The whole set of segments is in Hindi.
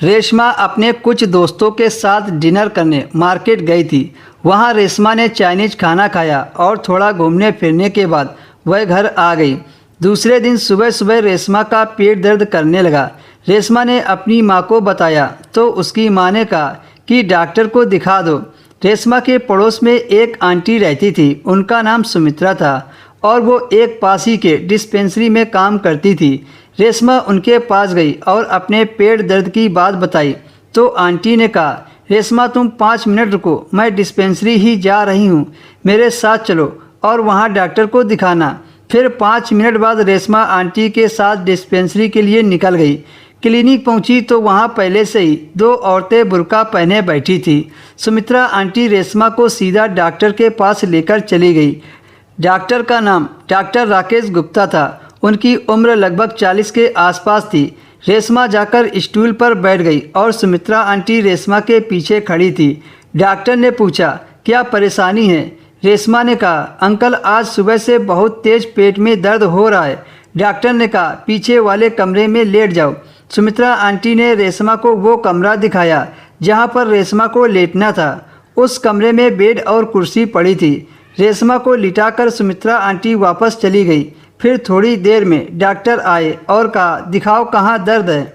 रेशमा अपने कुछ दोस्तों के साथ डिनर करने मार्केट गई थी। वहाँ रेशमा ने चाइनीज खाना खाया और थोड़ा घूमने फिरने के बाद वह घर आ गई। दूसरे दिन सुबह सुबह रेशमा का पेट दर्द करने लगा। रेशमा ने अपनी माँ को बताया तो उसकी माँ ने कहा कि डॉक्टर को दिखा दो। रेशमा के पड़ोस में एक आंटी रहती थी, उनका नाम सुमित्रा था और वो एक पास ही के डिस्पेंसरी में काम करती थी। रेशमा उनके पास गई और अपने पेट दर्द की बात बताई तो आंटी ने कहा, रेशमा तुम 5 मिनट रुको, मैं डिस्पेंसरी ही जा रही हूँ, मेरे साथ चलो और वहाँ डॉक्टर को दिखाना। फिर 5 मिनट बाद रेशमा आंटी के साथ डिस्पेंसरी के लिए निकल गई। क्लिनिक पहुंची तो वहां पहले से ही 2 औरतें बुर्का पहने बैठी थी। सुमित्रा आंटी रेशमा को सीधा डॉक्टर के पास लेकर चली गई। डॉक्टर का नाम डॉक्टर राकेश गुप्ता था। उनकी उम्र लगभग 40 के आसपास थी। रेशमा जाकर स्टूल पर बैठ गई और सुमित्रा आंटी रेशमा के पीछे खड़ी थी। डॉक्टर ने पूछा, क्या परेशानी है? रेशमा ने कहा, अंकल आज सुबह से बहुत तेज पेट में दर्द हो रहा है। डॉक्टर ने कहा, पीछे वाले कमरे में लेट जाओ। सुमित्रा आंटी ने रेशमा को वो कमरा दिखाया जहाँ पर रेशमा को लेटना था। उस कमरे में बेड और कुर्सी पड़ी थी। रेशमा को लिटाकर सुमित्रा आंटी वापस चली गई। फिर थोड़ी देर में डॉक्टर आए और कहा, दिखाओ कहाँ दर्द है।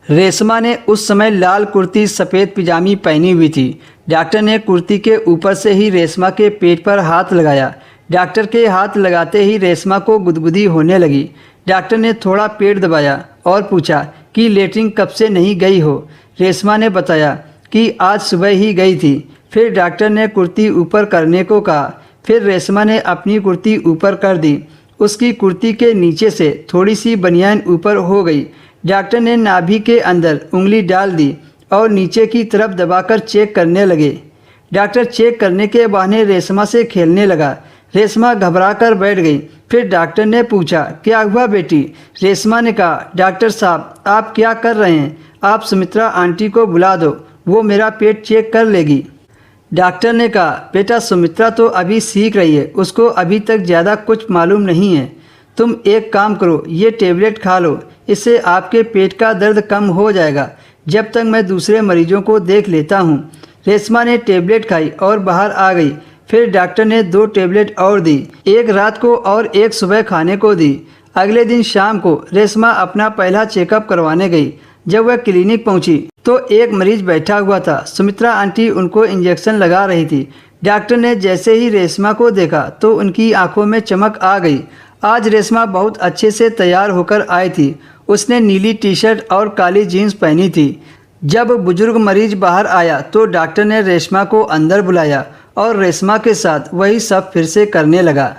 रेशमा ने उस समय लाल कुर्ती सफ़ेद पिजामी पहनी हुई थी। डॉक्टर ने कुर्ती के ऊपर से ही रेशमा के पेट पर हाथ लगाया। डॉक्टर के हाथ लगाते ही रेशमा को गुदगुदी होने लगी। डॉक्टर ने थोड़ा पेट दबाया और पूछा कि लेटरिन कब से नहीं गई हो। रेशमा ने बताया कि आज सुबह ही गई थी। फिर डॉक्टर ने कुर्ती ऊपर करने को कहा। फिर रेशमा ने अपनी कुर्ती ऊपर कर दी। उसकी कुर्ती के नीचे से थोड़ी सी बनियान ऊपर हो गई। डॉक्टर ने नाभि के अंदर उंगली डाल दी और नीचे की तरफ दबाकर चेक करने लगे। डॉक्टर चेक करने के बहाने रेशमा से खेलने लगा। रेशमा घबरा कर बैठ गई। फिर डॉक्टर ने पूछा, क्या हुआ बेटी? रेशमा ने कहा, डॉक्टर साहब आप क्या कर रहे हैं? आप सुमित्रा आंटी को बुला दो, वो मेरा पेट चेक कर लेगी। डॉक्टर ने कहा, बेटा सुमित्रा तो अभी सीख रही है, उसको अभी तक ज़्यादा कुछ मालूम नहीं है। तुम एक काम करो, ये टेबलेट खा लो, इससे आपके पेट का दर्द कम हो जाएगा जब तक मैं दूसरे मरीजों को देख लेता हूँ। रेशमा ने टेबलेट खाई और बाहर आ गई। फिर डॉक्टर ने 2 टेबलेट और दी, एक रात को और एक सुबह खाने को दी। अगले दिन शाम को रेशमा अपना पहला चेकअप करवाने गई। जब वह क्लिनिक पहुंची तो एक मरीज बैठा हुआ था। सुमित्रा आंटी उनको इंजेक्शन लगा रही थी। डॉक्टर ने जैसे ही रेशमा को देखा तो उनकी आंखों में चमक आ गई। आज रेशमा बहुत अच्छे से तैयार होकर आई थी। उसने नीली टी शर्ट और काली जीन्स पहनी थी। जब बुजुर्ग मरीज बाहर आया तो डॉक्टर ने रेशमा को अंदर बुलाया और रेशमा के साथ वही सब फिर से करने लगा।